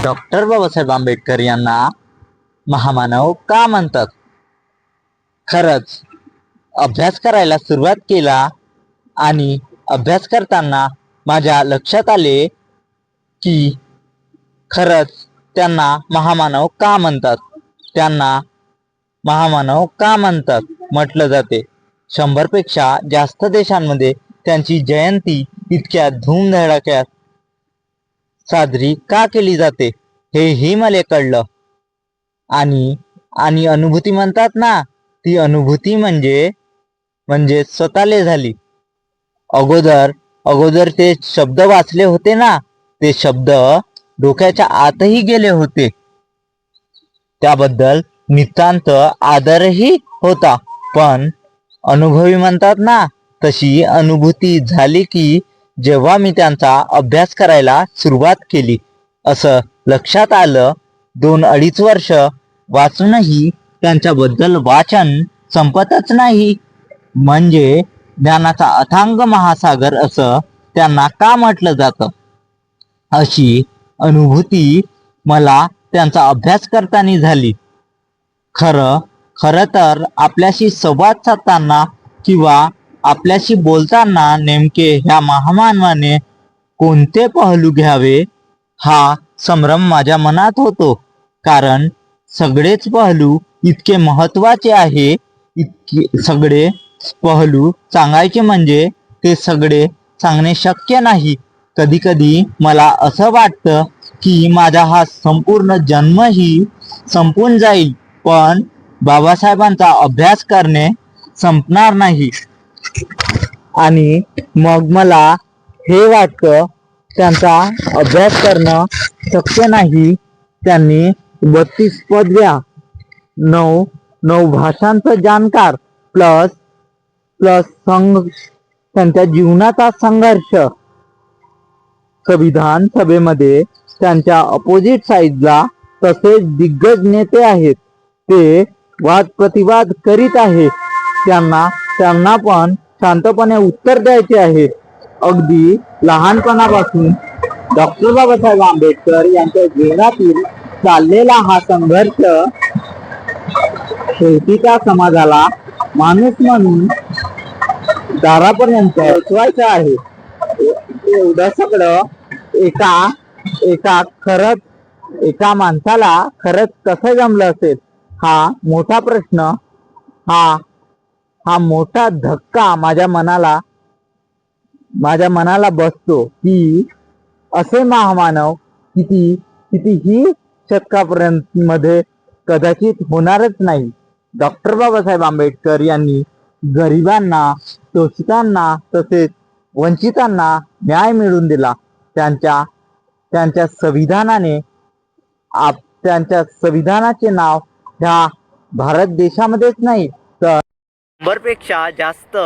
Doctor Babasaheb Ambedkar यांना महामानव का म्हणतात? खरंच अभ्यास करायला सुरुवात केला आणि अभ्यास करताना माझ्या लक्षात आले की खरंच त्यांना महामानव का म्हणतात. त्यांना महामानव का म्हणतात म्हटलं जाते. 100 पेक्षा जास्त देशांमध्ये त्यांची जयंती इतक्या धूमधडाक्यात साजरी का केली जाते हेही मला कळलं. आणि आणि अनुभूती म्हणतात ना, ती अनुभूती म्हणजे स्वतःले झाली. अगोदर ते शब्द वाचले होते ना, ते शब्द डोक्याच्या आतही गेले होते. त्याबद्दल नितांत आदरही होता. पण अनुभवी म्हणतात ना, तशी अनुभूती झाली की जेव्हा मी त्यांचा अभ्यास करायला सुरुवात केली. असं लक्षात आलं 2-2.5 वर्ष वाचूनही त्यांच्याबद्दल वाचन संपतच नाही. म्हणजे ज्ञानाचा अथांग महासागर असं त्यांना का म्हटलं जातं, अशी अनुभूती मला त्यांचा अभ्यास करताना झाली. खरं तर आपल्याशी संवाद साधताना किंवा आपल्याशी बोलताना नेमके ह्या महामानवाने कोणते पहलू घ्यावे हा संभ्रम माझ्या मनात होतो. कारण सगळेच पहलू इतके महत्वाचे आहे. इतके सगळे पहलू सांगायचे म्हणजे ते सगळे सांगणे शक्य नाही. कधी कधी मला असं वाटतं की माझा हा संपूर्ण जन्मही संपून जाईल, पण बाबासाहेबांचा अभ्यास करणे संपणार नाही. आणि मग मला हे वाटतं त्यांचा अभ्यास करणं शक्य नाही. त्यांनी 32 पदव्या, 9 भाषांचा जाणकार प्लस त्यांच्या जीवनाचा संघर्ष. संविधान सभेमध्ये त्यांच्या अपोजिट साईडला तसेच दिग्गज नेते आहेत. ते वाद प्रतिवाद करीत आहेत. त्यांना पण शांतपणे उत्तर द्यायचे आहे. अगदी लहानपणापासून डॉक्टर बाबासाहेब आंबेडकर यांच्या जीवनातील चाललेला हा संघर्ष शेवटीच्या समाजाला माणूस म्हणून दारापर्यंत पोहोचवायचा आहे. एवढं सगळं एका माणसाला खरंच कसं जमलं असेल हा मोठा प्रश्न, हा मोठा धक्का माझ्या मनाला बसतो की असे महामानव कितीही शतकापर्यंत मध्ये कदाचित होणारच नाही. डॉक्टर बाबासाहेब आंबेडकर यांनी गरिबांना, शोषितांना तसेच वंचितांना न्याय मिळवून दिला. त्यांच्या संविधानाचे नाव ह्या भारत देशामध्येच नाही तर 100 पेक्षा जास्त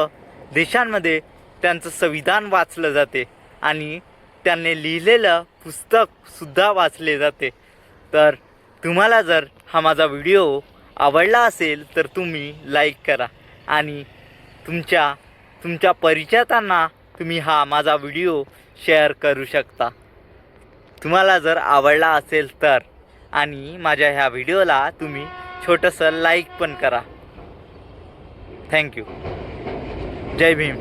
देशांमध्ये त्यांचं संविधान वाचलं जाते आणि त्यांनी लिहिलेलं पुस्तक सुद्धा वाचले जाते. तर तुम्हाला जर हा माझा व्हिडिओ आवडला असेल तर तुम्ही लाईक करा आणि तुमच्या परिचितांना तुम्ही हा माझा व्हिडिओ शेअर करू शकता. तुम्हाला जर आवडला असेल तर. आणि माझ्या ह्या व्हिडिओला तुम्ही छोटंसं लाईक पण करा. थँक्यू. जय भीम.